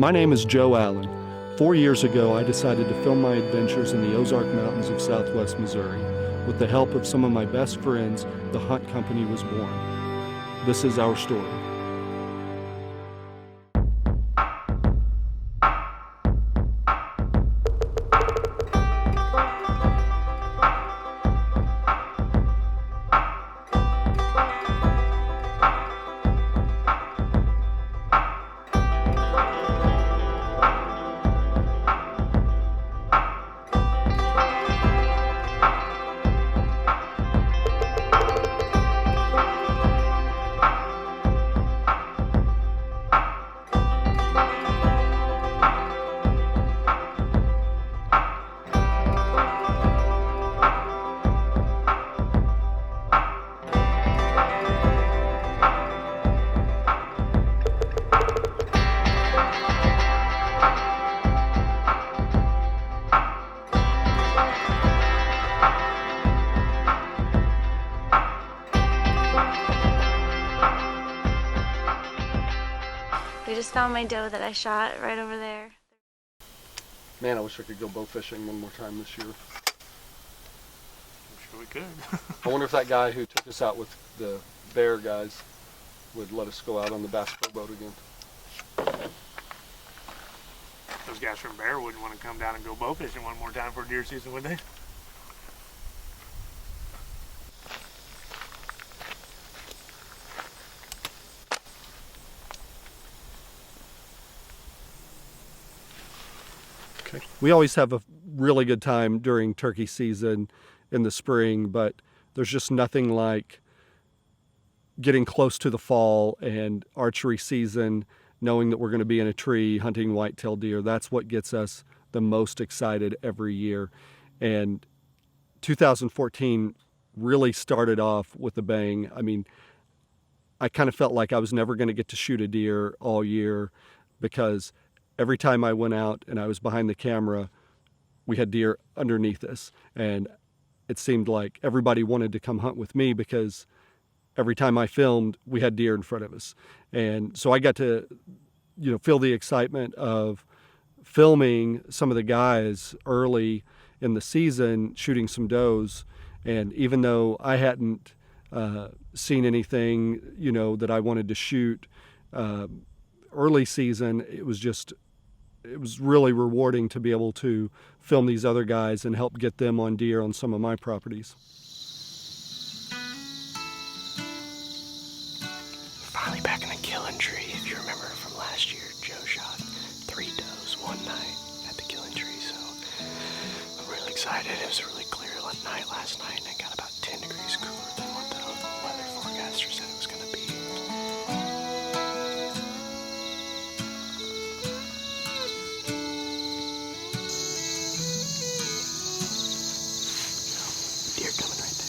My name is Joe Allen. 4 years ago, I decided to film my adventures in the Ozark Mountains of southwest Missouri. With the help of some of my best friends, the Hunt Company was born. This is our story. We just found my doe that I shot right over there. Man, I wish I could go bow fishing one more time this year. I'm sure we could. I wonder if that guy who took us out with the bear guys would let us go out on the Bass Pro boat again. Those guys from Bear wouldn't want to come down and go bow fishing one more time for deer season, would they? Okay. We always have a really good time during turkey season in the spring, but there's just nothing like getting close to the fall and archery season, knowing that we're going to be in a tree hunting whitetail deer. That's what gets us the most excited every year. And 2014 really started off with a bang. I mean, I kind of felt like I was never going to get to shoot a deer all year because every time I went out and I was behind the camera, we had deer underneath us. And it seemed like everybody wanted to come hunt with me because every time I filmed, we had deer in front of us. And so I got to, feel the excitement of filming some of the guys early in the season, shooting some does. And even though I hadn't seen anything, that I wanted to shoot early season, it was really rewarding to be able to film these other guys and help get them on deer on some of my properties. Finally back in the killing tree. If you remember from last year, Joe shot 3 does one night at the killing tree, so I'm really excited. It was a really clear night last night, and it got about 10 degrees cooler than what the weather forecaster said it was going to be. Deer coming right there.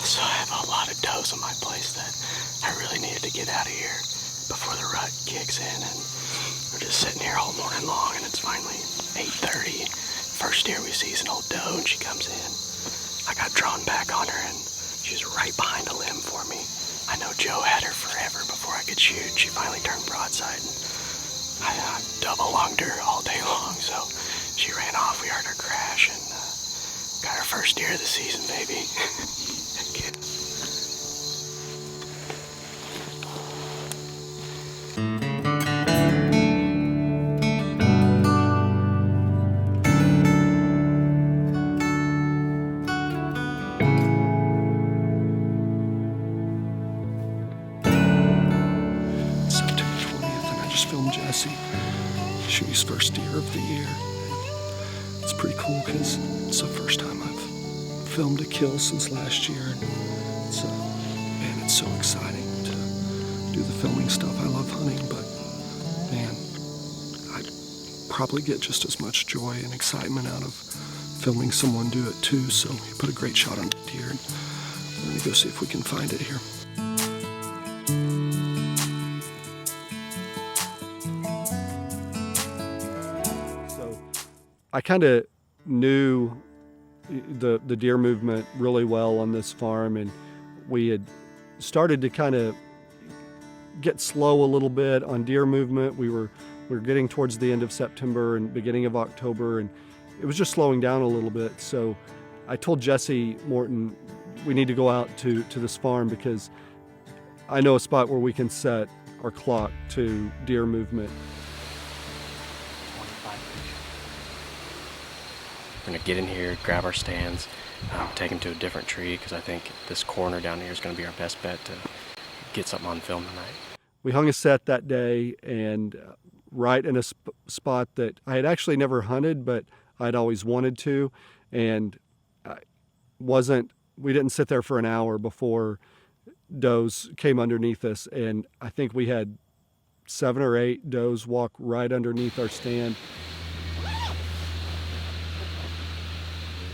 So I have a lot of does on my place that I really needed to get out of here before the rut kicks in, and we're just sitting here all morning long, and it's finally 8:30. First deer we see is an old doe, and she comes in. I got drawn back on her, and she's right behind a limb for me. I know Joe had her forever before I could shoot. She finally turned broadside, and I double lunged her all day long, so she ran off. We heard her crash, and got our first deer of the season, baby. Heck yeah. film Jesse shoot his first deer of the year. It's pretty cool because it's the first time I've filmed a kill since last year. And man, it's so exciting to do the filming stuff. I love hunting, but man, I probably get just as much joy and excitement out of filming someone do it too. So he put a great shot on the deer, and we're gonna go see if we can find it here. So I kind of knew the deer movement really well on this farm, and we had started to kind of get slow a little bit on deer movement. We were getting towards the end of September and beginning of October, and it was just slowing down a little bit. So I told Jesse Morton, we need to go out to this farm because I know a spot where we can set our clock to deer movement. We're gonna get in here, grab our stands, take them to a different tree because I think this corner down here is gonna be our best bet to get something on film tonight. We hung a set that day, and right in a spot that I had actually never hunted, but I'd always wanted to, and we didn't sit there for an hour before does came underneath us, and I think we had 7 or 8 does walk right underneath our stand.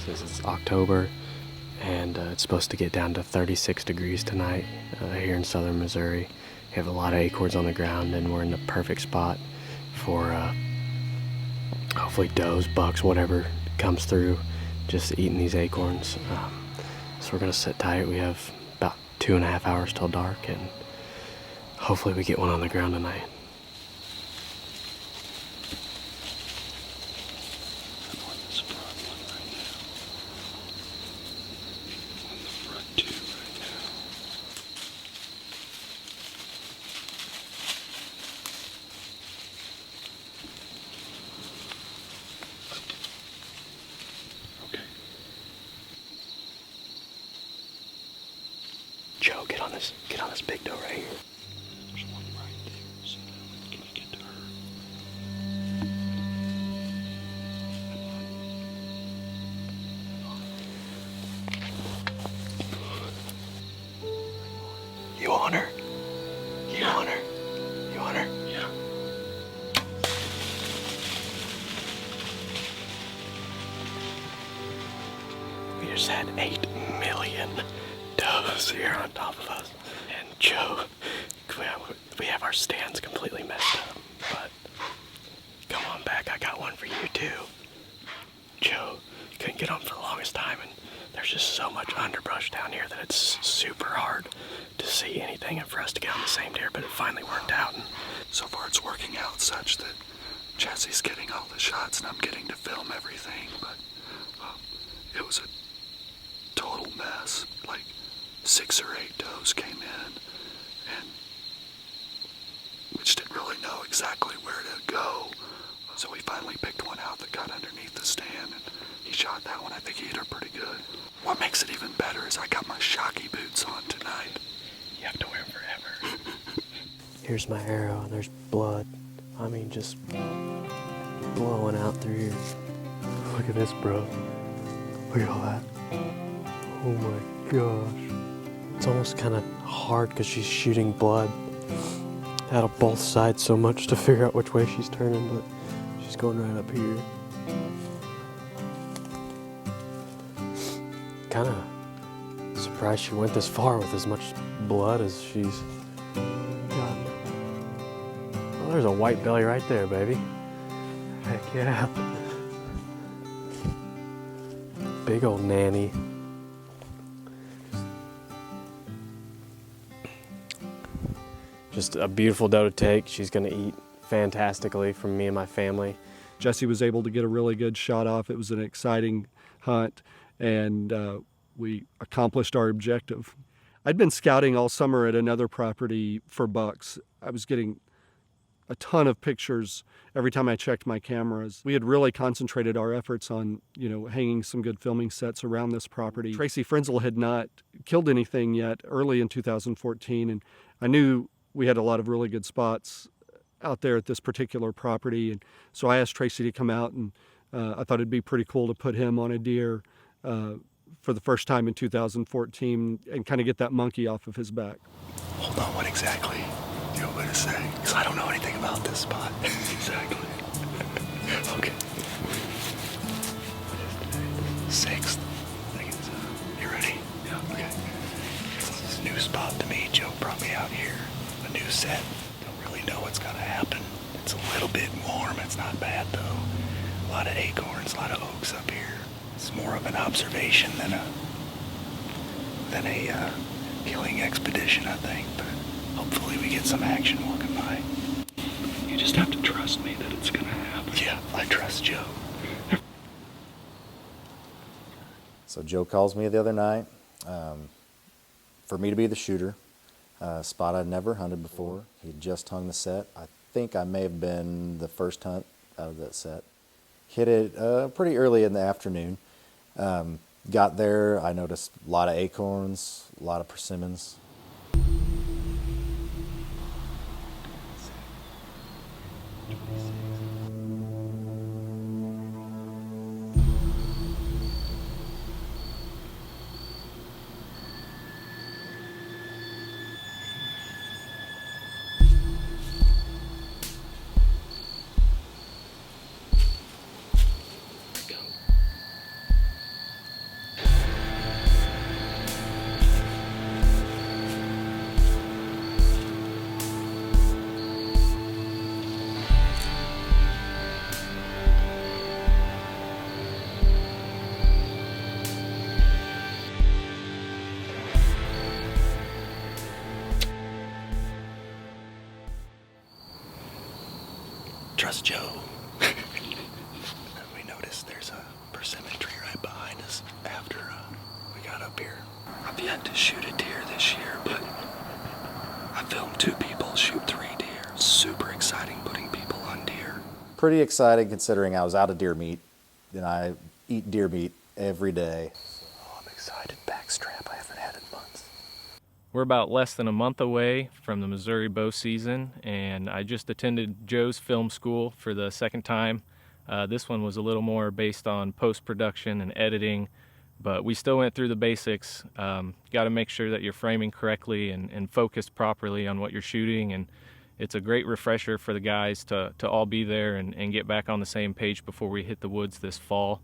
This is October, and it's supposed to get down to 36 degrees tonight here in southern Missouri. We have a lot of acorns on the ground, and we're in the perfect spot for hopefully does, bucks, whatever comes through, just eating these acorns. So we're gonna sit tight. We have about 2.5 hours till dark, and hopefully we get one on the ground tonight. Joe, get on this big doe right here. There's one right there, so can you get to her? You want her? You want her? You want her? Yeah. We just had 8 million does here on top of us, and Joe, we have our stands completely messed up, but come on back, I got one for you too. Joe couldn't get on for the longest time, and there's just so much underbrush down here that it's super hard to see anything and for us to get on the same deer, but it finally worked out. And so far it's working out such that Jesse's getting all the shots and I'm getting to film everything, but it was a total mess. Like 6 or 8 does came in, and we just didn't really know exactly where to go. So we finally picked one out that got underneath the stand, and he shot that one. I think he hit her pretty good. What makes it even better is I got my shocky boots on tonight. you have to wear them forever. Here's my arrow, and there's blood. I mean, just blowing out through here. Look at this, bro. Look at all that. Oh my gosh. It's almost kind of hard because she's shooting blood out of both sides so much to figure out which way she's turning, but she's going right up here. Kind of surprised she went this far with as much blood as she's gotten. Well, there's a white belly right there, baby. Heck yeah. Big old nanny. Just a beautiful doe to take. She's gonna eat fantastically from me and my family. Jesse was able to get a really good shot off. It was an exciting hunt, and we accomplished our objective. I'd been scouting all summer at another property for bucks. I was getting a ton of pictures every time I checked my cameras. We had really concentrated our efforts on, hanging some good filming sets around this property. Tracy Frenzel had not killed anything yet early in 2014, and I knew we had a lot of really good spots out there at this particular property. And so I asked Tracy to come out, and I thought it'd be pretty cool to put him on a deer for the first time in 2014 and kind of get that monkey off of his back. Hold on, what exactly do you want me to say? Because I don't know anything about this spot. Exactly. Okay. What is today? 6th. I think it's, you ready? Yeah. Okay. This is a new spot to me. Joe brought me out here. A new set. Don't really know what's gonna happen. It's a little bit warm. It's not bad though. A lot of acorns, a lot of oaks up here. It's more of an observation than a killing expedition, I think. But hopefully we get some action walking by. You just have to trust me that it's gonna happen. Yeah, I trust Joe. So Joe calls me the other night for me to be the shooter. A spot I'd never hunted before. He'd just hung the set. I think I may have been the first hunt out of that set. Hit it pretty early in the afternoon. Got there, I noticed a lot of acorns, a lot of persimmons. Trust Joe. We noticed there's a persimmon tree right behind us after we got up here. I've yet to shoot a deer this year, but I filmed 2 people shoot 3 deer. Super exciting putting people on deer. Pretty excited considering I was out of deer meat, and I eat deer meat every day. Oh, I'm excited. Backstrap I haven't had in months. We're about less than a month away from the Missouri bow season, and I just attended Joe's film school for the second time. This one was a little more based on post-production and editing, but we still went through the basics. Got to make sure that you're framing correctly and focused properly on what you're shooting, and it's a great refresher for the guys to all be there and get back on the same page before we hit the woods this fall.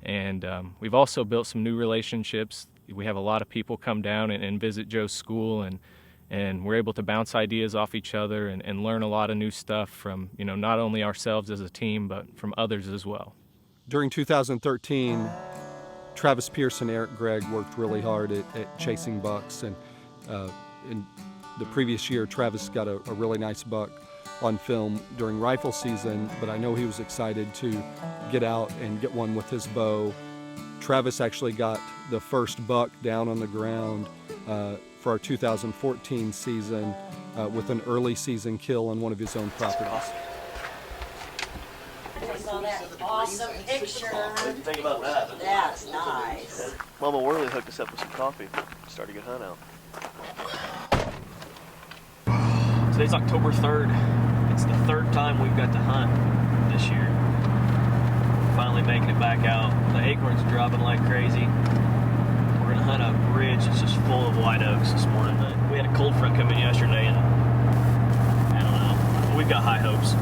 And we've also built some new relationships. We have a lot of people come down and visit Joe's school, and we're able to bounce ideas off each other and learn a lot of new stuff from, not only ourselves as a team, but from others as well. During 2013, Travis Pierce and Eric Gregg worked really hard at chasing bucks, and in the previous year, Travis got a really nice buck on film during rifle season, but I know he was excited to get out and get one with his bow. Travis actually got the first buck down on the ground for our 2014 season with an early season kill on one of his own properties. I saw that awesome picture. What did you think about that? That's nice. Mama Worley hooked us up with some coffee. Started a good hunt out. Today's October 3rd. It's the 3rd time we've got to hunt this year. Finally making it back out. The acorns are dropping like crazy. We're gonna hunt a ridge that's just full of white oaks this morning. We had a cold front come in yesterday, and I don't know. We've got high hopes.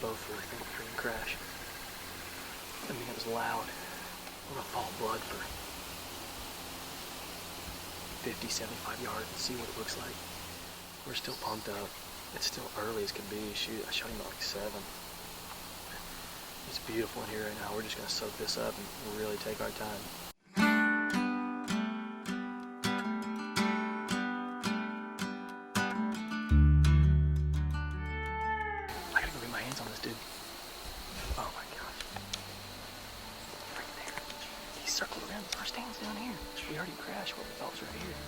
both for a green crash. I mean, it was loud. We're gonna fall blood for 50, 75 yards and see what it looks like. We're still pumped up. It's still early as can be. Shoot, I shot him at like 7. It's beautiful in here right now. We're just gonna soak this up and really take our time. I gotta go get my hands on this dude. Oh my gosh. Right there. He circled around. Our stand's down here. We already crashed where we thought was right here.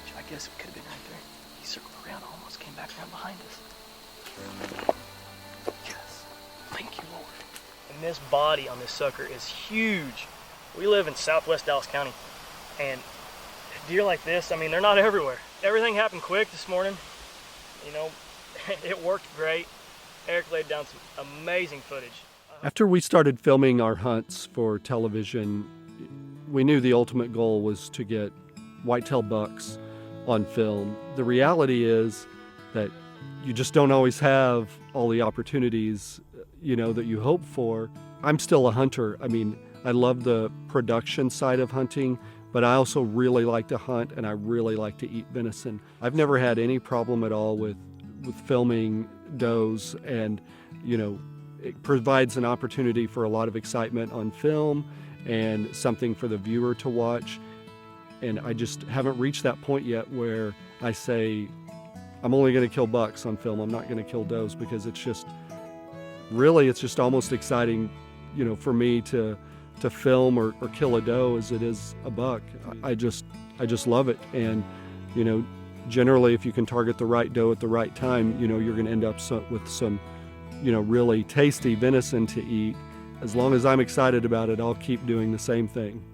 Which I guess it could have been right there. He circled around, almost came back around behind us. Yes. Thank you, Lord. And this body on this sucker is huge. We live in southwest Dallas County, and deer like this, I mean, they're not everywhere. Everything happened quick this morning. You know, it worked great. Eric laid down some amazing footage. After we started filming our hunts for television, we knew the ultimate goal was to get whitetail bucks on film. The reality is that you just don't always have all the opportunities, you know, that you hope for. I'm still a hunter. I mean, I love the production side of hunting, but I also really like to hunt and I really like to eat venison. I've never had any problem at all with filming does, and, you know, it provides an opportunity for a lot of excitement on film and something for the viewer to watch. And I just haven't reached that point yet where I say, I'm only going to kill bucks on film. I'm not going to kill does, because it's just almost exciting, you know, for me to film or kill a doe as it is a buck. I just love it. And, you know, generally if you can target the right doe at the right time, you know, you're going to end up with some, you know, really tasty venison to eat. As long as I'm excited about it, I'll keep doing the same thing.